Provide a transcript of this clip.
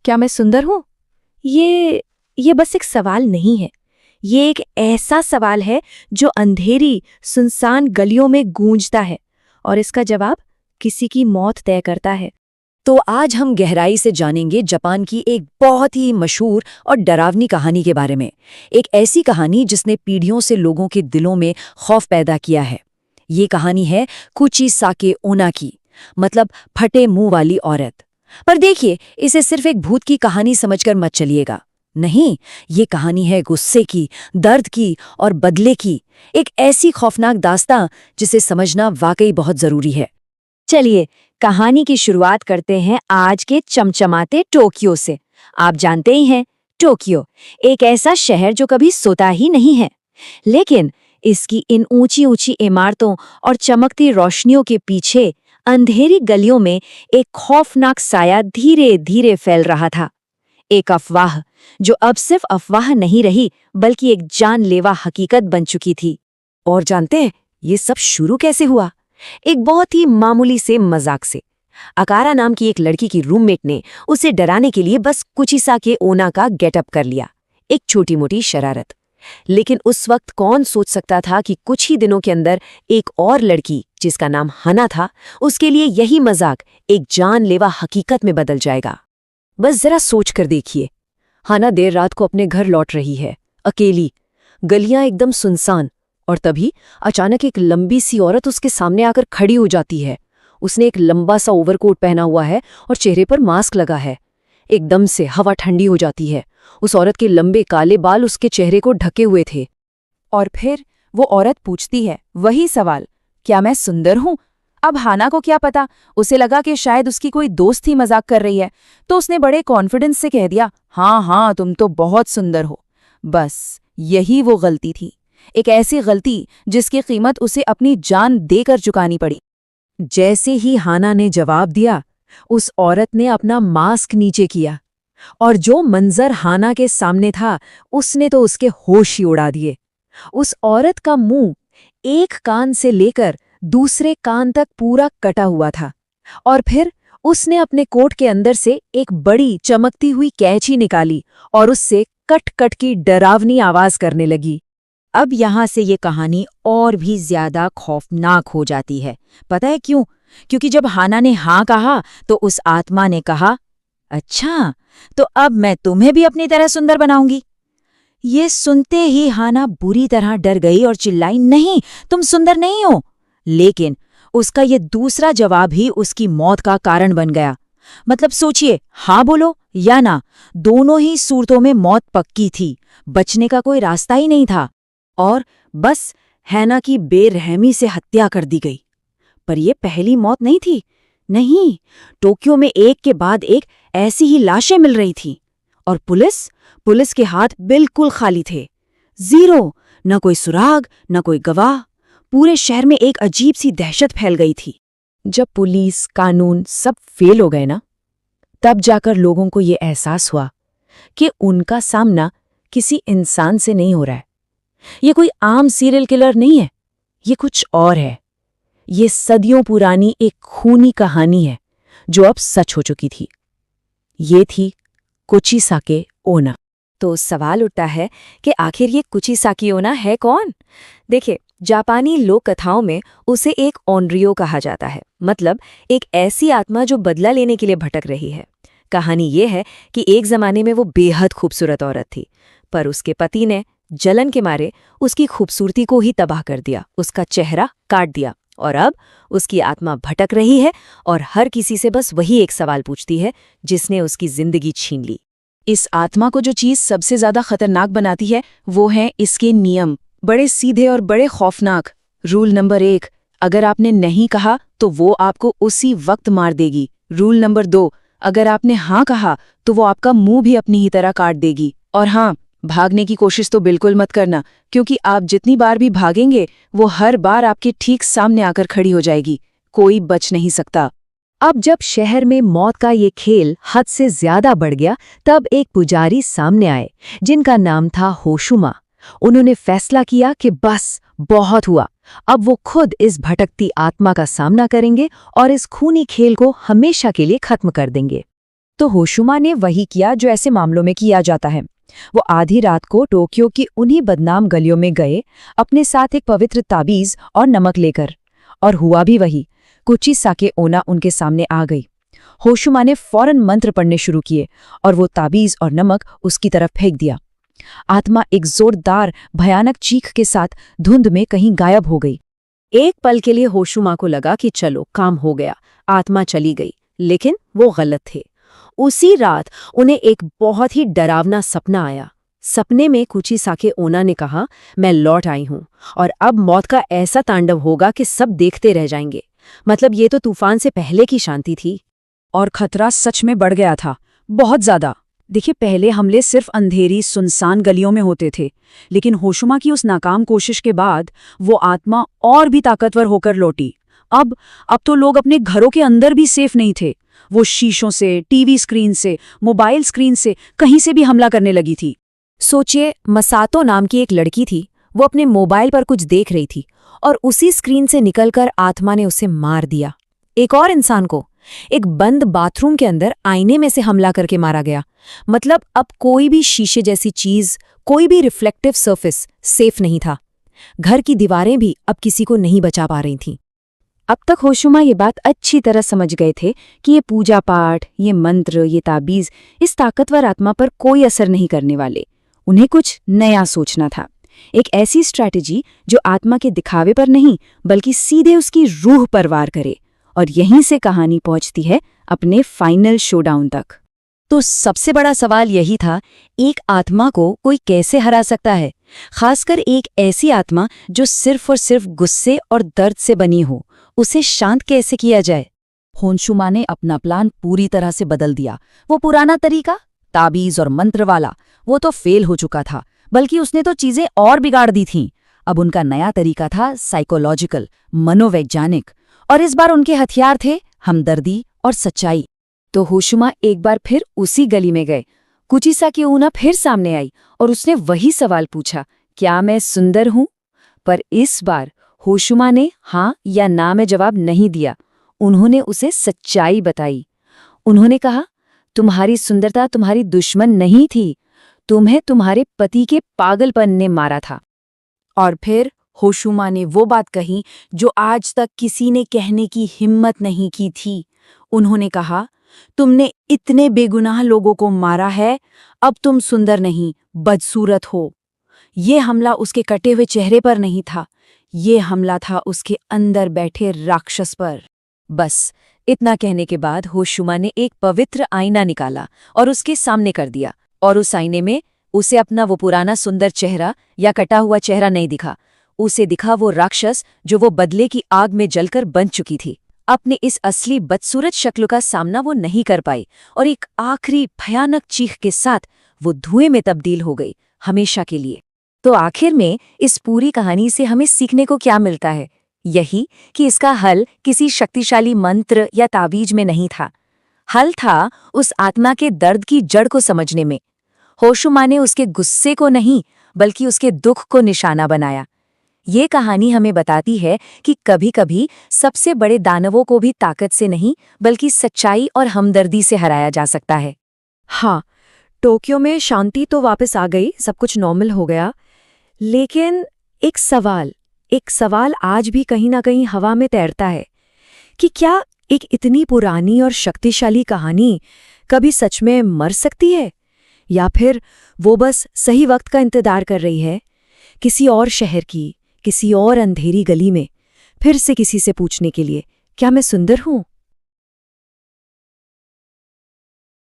क्या मैं सुंदर हूं? ये बस एक सवाल नहीं है। ये एक ऐसा सवाल है जो अंधेरी, सुनसान गलियों में गूंजता है और इसका जवाब किसी की मौत तय करता है। तो आज हम गहराई से जानेंगे जापान की एक बहुत ही मशहूर और डरावनी कहानी के बारे में। एक ऐसी कहानी जिसने पीढ़ियों से लोगों के दिलों में खौफ पैदा किया है। ये कहानी है कुचिसाके ओना की, मतलब फटे मुंह वाली औरत। पर देखिए, इसे सिर्फ एक भूत की कहानी समझकर मत चलिएगा। नहीं, ये कहानी है गुस्से की, दर्द की और बदले की। एक ऐसी खौफनाक दास्तां जिसे समझना वाकई बहुत जरूरी है। चलिए, कहानी की शुरुआत करते हैं आज के चमचमाते टोक्यो से। आप जानते ही हैं, टोक्यो एक ऐसा शहर जो कभी सोता ही नहीं है, लेकिन इसकी इन ऊंची ऊंची इमारतों और चमकती रोशनियों के पीछे अंधेरी गलियों में एक खौफनाक साया धीरे धीरे फैल रहा था। एक अफवाह जो अब सिर्फ अफवाह नहीं रही, बल्कि एक जानलेवा हकीकत बन चुकी थी। और जानते हैं ये सब शुरू कैसे हुआ? एक बहुत ही मामूली से मजाक से। अकारा नाम की एक लड़की की रूममेट ने उसे डराने के लिए बस कुचिसाके ओना का गेटअप कर लिया। एक छोटी मोटी शरारत। लेकिन उस वक्त कौन सोच सकता था कि कुछ ही दिनों के अंदर एक और लड़की, जिसका नाम हना था, उसके लिए यही मजाक एक जानलेवा हकीकत में बदल जाएगा। बस जरा सोच कर देखिए, हना देर रात को अपने घर लौट रही है, अकेली, गलियां एकदम सुनसान, और तभी अचानक एक लंबी सी औरत उसके सामने आकर खड़ी हो जाती है। उसने एक लंबा सा ओवरकोट पहना हुआ है और चेहरे पर मास्क लगा है। एकदम से हवा ठंडी हो जाती है। उस औरत के लंबे काले बाल उसके चेहरे को ढके हुए थे। और फिर वो औरत पूछती है वही सवाल, क्या मैं सुंदर हूं? अब हाना को क्या पता, उसे लगा कि शायद उसकी कोई दोस्त ही मजाक कर रही है, तो उसने बड़े कॉन्फिडेंस से कह दिया, हाँ हाँ, तुम तो बहुत सुंदर हो। बस यही वो गलती थी, एक ऐसी गलती जिसकी कीमत उसे अपनी जान देकर चुकानी पड़ी। जैसे ही हाना ने जवाब दिया, उस औरत ने अपना मास्क नीचे किया, और जो मंजर हाना के सामने था, उसने तो उसके होश ही उड़ा दिए। उस औरत का मुंह एक कान से लेकर दूसरे कान तक पूरा कटा हुआ था, और फिर उसने अपने कोट के अंदर से एक बड़ी चमकती हुई कैंची निकाली और उससे कट कट की डरावनी आवाज करने लगी। अब यहाँ से ये कहानी और भी ज्यादा खौफनाक हो जाती है। पता है क्यों? क्योंकि जब हाना ने हाँ कहा तो उस आत्मा ने कहा, अच्छा, तो अब मैं तुम्हें भी अपनी तरह सुंदर बनाऊंगी। ये सुनते ही हाना बुरी तरह डर गई और चिल्लाई, नहीं, तुम सुंदर नहीं हो। लेकिन उसका ये दूसरा जवाब ही उसकी मौत का कारण बन गया। मतलब सोचिए, हाँ बोलो या ना, दोनों ही सूरतों में मौत पक्की थी। बचने का कोई रास्ता ही नहीं था। और बस हैना की बेरहमी से हत्या कर दी गई। पर यह पहली मौत नहीं थी। नहीं, टोक्यो में एक के बाद एक ऐसी ही लाशें मिल रही थीं। और पुलिस के हाथ बिल्कुल खाली थे। जीरो, न कोई सुराग, न कोई गवाह। पूरे शहर में एक अजीब सी दहशत फैल गई थी। जब पुलिस, कानून सब फेल हो गए ना, तब जाकर लोगों को ये एहसास हुआ कि उनका सामना किसी इंसान से नहीं हो रहा है। ये कोई आम सीरियल किलर नहीं है, ये कुछ और है। ये सदियों पुरानी एक खूनी कहानी है जो अब सच हो चुकी थी। ये थी कुचिसाके ओना। तो सवाल उठता है कि आखिर ये कुचिसाके ओना है कौन? देखिए, जापानी लोक कथाओं में उसे एक ओनरियो कहा जाता है, मतलब एक ऐसी आत्मा जो बदला लेने के लिए भटक रही है। कहानी ये है कि एक जमाने में वो बेहद खूबसूरत औरत थी, पर उसके पति ने जलन के मारे उसकी खूबसूरती को ही तबाह कर दिया, उसका चेहरा काट दिया, और अब उसकी आत्मा भटक रही है और हर किसी से बस वही एक सवाल पूछती है जिसने उसकी जिंदगी छीन ली। इस आत्मा को जो चीज सबसे ज्यादा खतरनाक बनाती है वो है इसके नियम, बड़े सीधे और बड़े खौफनाक। रूल नंबर 1, अगर आपने नहीं कहा तो वो आपको उसी वक्त मार देगी। रूल नंबर 2, अगर आपने हाँ कहा तो वो आपका मुंह भी अपनी ही तरह काट देगी। और हाँ, भागने की कोशिश तो बिल्कुल मत करना, क्योंकि आप जितनी बार भी भागेंगे वो हर बार आपके ठीक सामने आकर खड़ी हो जाएगी। कोई बच नहीं सकता। अब जब शहर में मौत का ये खेल हद से ज्यादा बढ़ गया, तब एक पुजारी सामने आए जिनका नाम था होशुमा। उन्होंने फैसला किया कि बस बहुत हुआ, अब वो खुद इस भटकती आत्मा का सामना करेंगे और इस खूनी खेल को हमेशा के लिए खत्म कर देंगे। तो होशुमा ने वही किया जो ऐसे मामलों में किया जाता है। वो आधी रात को टोक्यो की उन्हीं बदनाम गलियों में गए, अपने साथ एक पवित्र ताबीज और नमक लेकर। और हुआ भी वही। कुचिसाके ओना उनके सामने आ गई। होशुमा ने फौरन मंत्र पढ़ने शुरू किए और वो ताबीज और नमक उसकी तरफ फेंक दिया। आत्मा एक जोरदार भयानक चीख के साथ धुंध में कहीं गायब हो गई। एक पल के लिए होशुमा को लगा कि चलो काम हो गया, आत्मा चली गई, लेकिन वो गलत थे। उसी रात उन्हें एक बहुत ही डरावना सपना आया। सपने में कुचिसाके ओना ने कहा, मैं लौट आई हूं और अब मौत का ऐसा तांडव होगा कि सब देखते रह जाएंगे। मतलब ये तो तूफान से पहले की शांति थी। और खतरा सच में बढ़ गया था, बहुत ज्यादा। देखिए, पहले हमले सिर्फ अंधेरी सुनसान गलियों में होते थे, लेकिन होशुमा की उस नाकाम कोशिश के बाद वो आत्मा और भी ताकतवर होकर लौटी। अब तो लोग अपने घरों के अंदर भी सेफ नहीं थे। वो शीशों से, टीवी स्क्रीन से, मोबाइल स्क्रीन से, कहीं से भी हमला करने लगी थी। सोचिए, मसातो नाम की एक लड़की थी। वो अपने मोबाइल पर कुछ देख रही थी और उसी स्क्रीन से निकलकर आत्मा ने उसे मार दिया। एक और इंसान को एक बंद बाथरूम के अंदर आईने में से हमला करके मारा गया। मतलब अब कोई भी शीशे जैसी चीज, कोई भी रिफ्लेक्टिव सरफेस सेफ नहीं था। घर की दीवारें भी अब किसी को नहीं बचा पा रही थीं। अब तक होशुमा ये बात अच्छी तरह समझ गए थे कि ये पूजा पाठ, ये मंत्र, ये ताबीज इस ताकतवर आत्मा पर कोई असर नहीं करने वाले। उन्हें कुछ नया सोचना था, एक ऐसी स्ट्रैटेजी जो आत्मा के दिखावे पर नहीं बल्कि सीधे उसकी रूह पर वार करे। और यहीं से कहानी पहुंचती है अपने फाइनल शोडाउन तक। तो सबसे बड़ा सवाल यही था, एक आत्मा को कोई कैसे हरा सकता है, खासकर एक ऐसी आत्मा जो सिर्फ और सिर्फ गुस्से और दर्द से बनी हो। उसे शांत कैसे किया जाए? होशुमा ने अपना प्लान पूरी तरह से बदल दिया। वो पुराना तरीका, ताबीज और मंत्र वाला, वो तो फेल हो चुका था, बल्कि उसने तो चीजें और बिगाड़ दी थीं। अब उनका नया तरीका था साइकोलॉजिकल, मनोवैज्ञानिक। और इस बार उनके हथियार थे हमदर्दी और सच्चाई। तो होशुमा एक बार फिर उसी गली में गए। कुचिसाके ओना फिर सामने आई और उसने वही सवाल पूछा, क्या मैं सुंदर हूं? पर इस बार होशुमा ने हाँ या ना में जवाब नहीं दिया। उन्होंने उसे सच्चाई बताई। उन्होंने कहा, तुम्हारी सुंदरता तुम्हारी दुश्मन नहीं थी, तुम्हें तुम्हारे पति के पागलपन ने मारा था। और फिर होशुमा ने वो बात कही जो आज तक किसी ने कहने की हिम्मत नहीं की थी। उन्होंने कहा, तुमने इतने बेगुनाह लोगों को मारा है, अब तुम सुंदर नहीं बदसूरत हो। ये हमला उसके कटे हुए चेहरे पर नहीं था, ये हमला था उसके अंदर बैठे राक्षस पर। बस इतना कहने के बाद होशुमा ने एक पवित्र आईना निकाला और उसके सामने कर दिया। और उस आईने में उसे अपना वो पुराना सुंदर चेहरा या कटा हुआ चेहरा नहीं दिखा। उसे दिखा वो राक्षस जो वो बदले की आग में जलकर बन चुकी थी। अपने इस असली बदसूरत शक्ल का सामना वो नहीं कर पाई और एक आखिरी भयानक चीख के साथ वो धुएं में तब्दील हो गई, हमेशा के लिए। तो आखिर में इस पूरी कहानी से हमें सीखने को क्या मिलता है? यही कि इसका हल किसी शक्तिशाली मंत्र या ताबीज में नहीं था। हल था उस आत्मा के दर्द की जड़ को समझने में। होशुमा ने उसके गुस्से को नहीं बल्कि उसके दुख को निशाना बनाया। ये कहानी हमें बताती है कि कभी-कभी सबसे बड़े दानवों को भी ताकत से नहीं बल्कि सच्चाई और हमदर्दी से हराया जा सकता है। हाँ, टोक्यो में शांति तो वापस आ गई, सब कुछ नॉर्मल हो गया, लेकिन एक सवाल आज भी कहीं ना कहीं हवा में तैरता है कि क्या एक इतनी पुरानी और शक्तिशाली कहानी कभी सच में मर सकती है, या फिर वो बस सही वक्त का इंतजार कर रही है, किसी और शहर की, किसी और अंधेरी गली में फिर से किसी से पूछने के लिए, क्या मैं सुंदर हूं?